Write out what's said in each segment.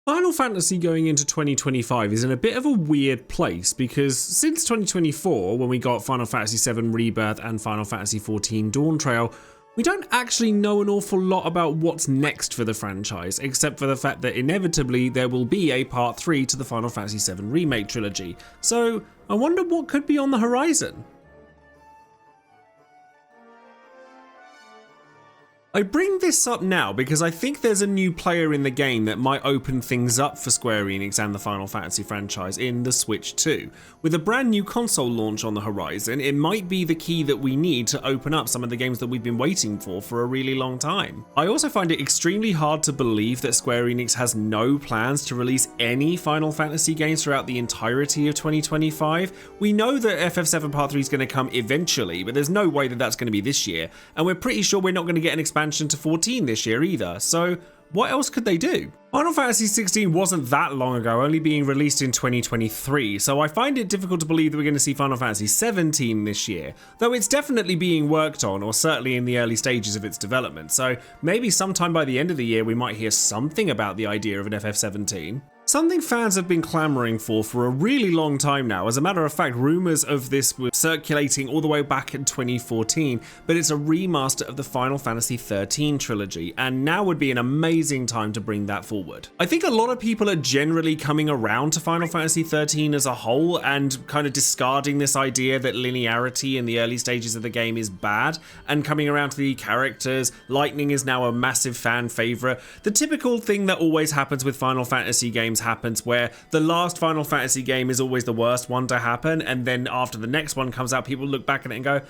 Final Fantasy going into 2025 is in a bit of a weird place because since 2024, when we got Final Fantasy VII Rebirth and Final Fantasy XIV Dawn Trail, we don't actually know an awful lot about what's next for the franchise, except for the fact that inevitably there will be a Part 3 to the Final Fantasy VII Remake trilogy. So I wonder what could be on the horizon. I bring this up now because I think there's a new player in the game that might open things up for Square Enix and the Final Fantasy franchise in the Switch 2. With a brand new console launch on the horizon, it might be the key that we need to open up some of the games that we've been waiting for a really long time. I also find it extremely hard to believe that Square Enix has no plans to release any Final Fantasy games throughout the entirety of 2025. We know that FF7 Part 3 is going to come eventually, but there's no way that that's going to be this year, and we're pretty sure we're not going to get an expansion to 14 this year either, so what else could they do? Final Fantasy XVI wasn't that long ago, only being released in 2023, so I find it difficult to believe that we're going to see Final Fantasy XVII this year, though it's definitely being worked on, or certainly in the early stages of its development, so maybe sometime by the end of the year we might hear something about the idea of an FF17. Something fans have been clamoring for a really long time now. As a matter of fact, rumours of this were circulating all the way back in 2014, but it's a remaster of the Final Fantasy XIII trilogy, and now would be an amazing time to bring that forward. I think a lot of people are generally coming around to Final Fantasy XIII as a whole and kind of discarding this idea that linearity in the early stages of the game is bad, and coming around to the characters. Lightning is now a massive fan favourite. The typical thing that always happens with Final Fantasy games happens, where the last Final Fantasy game is always the worst one to happen, and then after the next one comes out, people look back at it and go,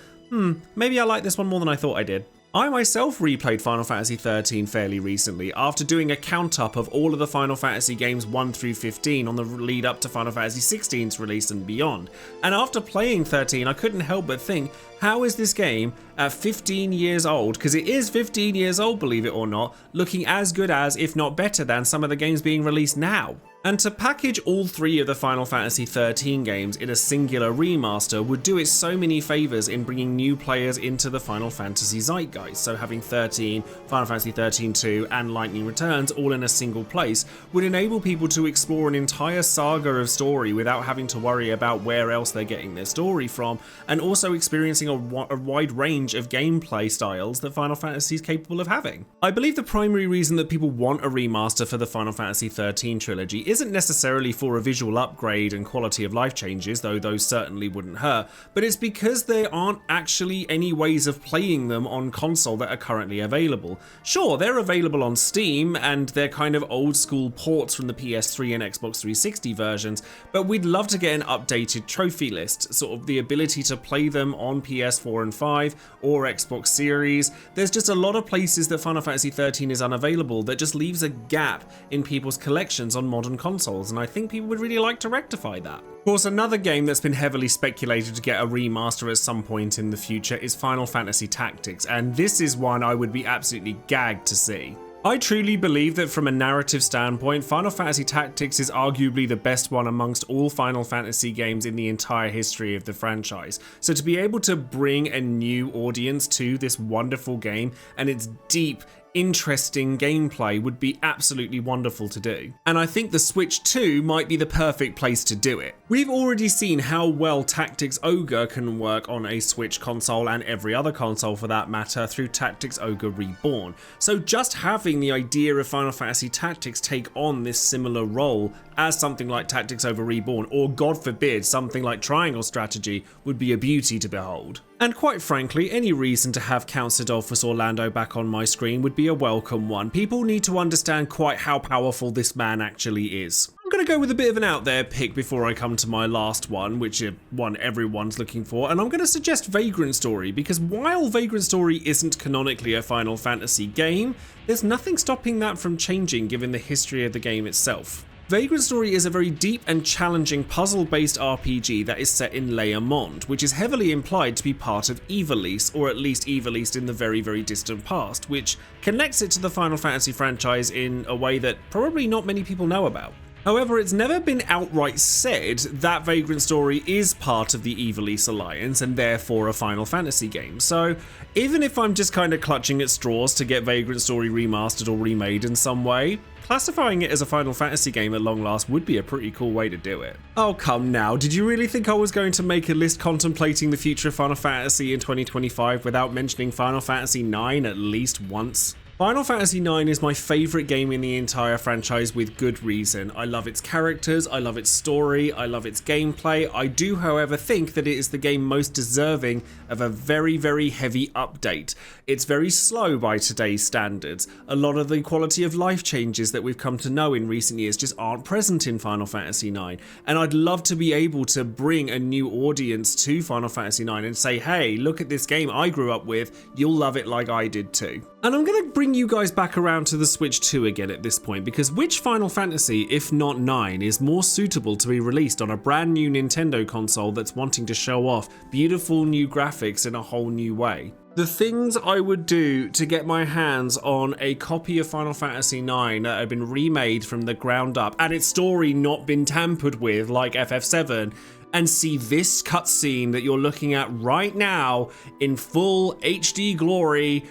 maybe I like this one more than I thought I did. I myself replayed Final Fantasy XIII fairly recently after doing a count-up of all of the Final Fantasy games 1 through 15 on the lead up to Final Fantasy XVI's release and beyond. And after playing 13, I couldn't help but think, how is this game at 15 years old, because it is 15 years old, believe it or not, looking as good as, if not better than, some of the games being released now? And to package all three of the Final Fantasy XIII games in a singular remaster would do it so many favours in bringing new players into the Final Fantasy zeitgeist. So having 13, Final Fantasy XIII 2 and Lightning Returns all in a single place would enable people to explore an entire saga of story without having to worry about where else they're getting their story from, and also experiencing a wide range of gameplay styles that Final Fantasy is capable of having. I believe the primary reason that people want a remaster for the Final Fantasy XIII trilogy isn't necessarily for a visual upgrade and quality of life changes, though those certainly wouldn't hurt, but it's because there aren't actually any ways of playing them on console that are currently available. Sure, they're available on Steam, and they're kind of old school ports from the PS3 and Xbox 360 versions, but we'd love to get an updated trophy list, sort of the ability to play them on PS4 and 5 or Xbox Series. There's just a lot of places that Final Fantasy XIII is unavailable that just leaves a gap in people's collections on modern consoles, and I think people would really like to rectify that. Of course, another game that's been heavily speculated to get a remaster at some point in the future is Final Fantasy Tactics, and this is one I would be absolutely gagged to see. I truly believe that from a narrative standpoint, Final Fantasy Tactics is arguably the best one amongst all Final Fantasy games in the entire history of the franchise. So to be able to bring a new audience to this wonderful game and its deep, interesting gameplay would be absolutely wonderful to do. And I think the Switch 2 might be the perfect place to do it. We've already seen how well Tactics Ogre can work on a Switch console and every other console for that matter through Tactics Ogre Reborn. So just having the idea of Final Fantasy Tactics take on this similar role as something like Tactics Ogre Reborn, or God forbid something like Triangle Strategy, would be a beauty to behold. And quite frankly, any reason to have Count Sidolphus Orlando back on my screen would be a welcome one. People need to understand quite how powerful this man actually is. I'm going to go with a bit of an out there pick before I come to my last one, which is one everyone's looking for, and I'm going to suggest Vagrant Story, because while Vagrant Story isn't canonically a Final Fantasy game, there's nothing stopping that from changing given the history of the game itself. Vagrant Story is a very deep and challenging puzzle-based RPG that is set in Leamond, which is heavily implied to be part of Ivalice, or at least Ivalice in the very, very distant past, which connects it to the Final Fantasy franchise in a way that probably not many people know about. However, it's never been outright said that Vagrant Story is part of the Ivalice Alliance and therefore a Final Fantasy game. So even if I'm just kind of clutching at straws to get Vagrant Story remastered or remade in some way, classifying it as a Final Fantasy game at long last would be a pretty cool way to do it. Oh come now, did you really think I was going to make a list contemplating the future of Final Fantasy in 2025 without mentioning Final Fantasy IX at least once? Final Fantasy IX is my favourite game in the entire franchise with good reason. I love its characters, I love its story, I love its gameplay. I do, however, think that it is the game most deserving of a very, very heavy update. It's very slow by today's standards. A lot of the quality of life changes that we've come to know in recent years just aren't present in Final Fantasy IX. And I'd love to be able to bring a new audience to Final Fantasy IX and say, hey, look at this game I grew up with, you'll love it like I did too. And I'm going to bring you guys back around to the Switch 2 again at this point, because which Final Fantasy, if not 9, is more suitable to be released on a brand new Nintendo console that's wanting to show off beautiful new graphics in a whole new way? The things I would do to get my hands on a copy of Final Fantasy IX that had been remade from the ground up and its story not been tampered with like FF7, and see this cutscene that you're looking at right now in full HD glory,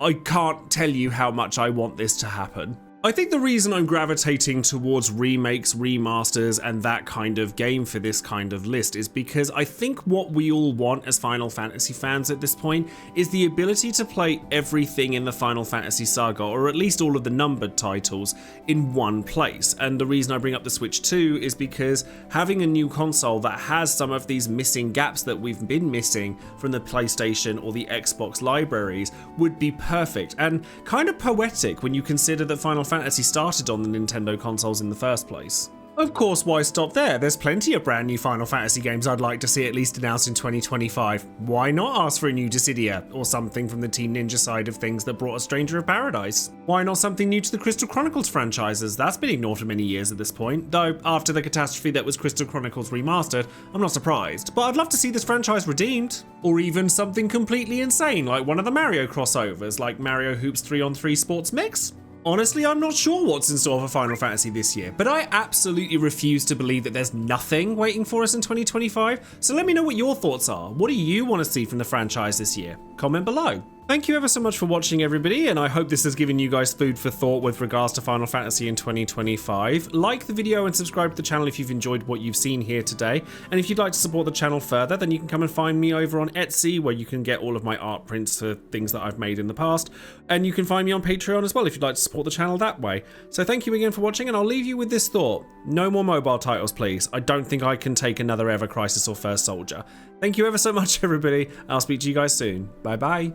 I can't tell you how much I want this to happen. I think the reason I'm gravitating towards remakes, remasters, and that kind of game for this kind of list is because I think what we all want as Final Fantasy fans at this point is the ability to play everything in the Final Fantasy saga, or at least all of the numbered titles, in one place. And the reason I bring up the Switch 2 is because having a new console that has some of these missing gaps that we've been missing from the PlayStation or the Xbox libraries would be perfect, and kind of poetic when you consider that Final Fantasy started on the Nintendo consoles in the first place. Of course, why stop there? There's plenty of brand new Final Fantasy games I'd like to see at least announced in 2025. Why not ask for a new Dissidia, or something from the Team Ninja side of things that brought a Stranger of Paradise? Why not something new to the Crystal Chronicles franchises? That's been ignored for many years at this point, though after the catastrophe that was Crystal Chronicles Remastered, I'm not surprised. But I'd love to see this franchise redeemed. Or even something completely insane, like one of the Mario crossovers, like Mario Hoops 3-on-3 Sports Mix? Honestly, I'm not sure what's in store for Final Fantasy this year, but I absolutely refuse to believe that there's nothing waiting for us in 2025, so let me know what your thoughts are. What do you want to see from the franchise this year? Comment below. Thank you ever so much for watching, everybody, and I hope this has given you guys food for thought with regards to Final Fantasy in 2025. Like the video and subscribe to the channel if you've enjoyed what you've seen here today, and if you'd like to support the channel further, then you can come and find me over on Etsy, where you can get all of my art prints for things that I've made in the past, and you can find me on Patreon as well if you'd like to support the channel that way. So thank you again for watching, and I'll leave you with this thought. No more mobile titles, please. I don't think I can take another Ever Crisis or First Soldier. Thank you ever so much, everybody. I'll speak to you guys soon. Bye bye.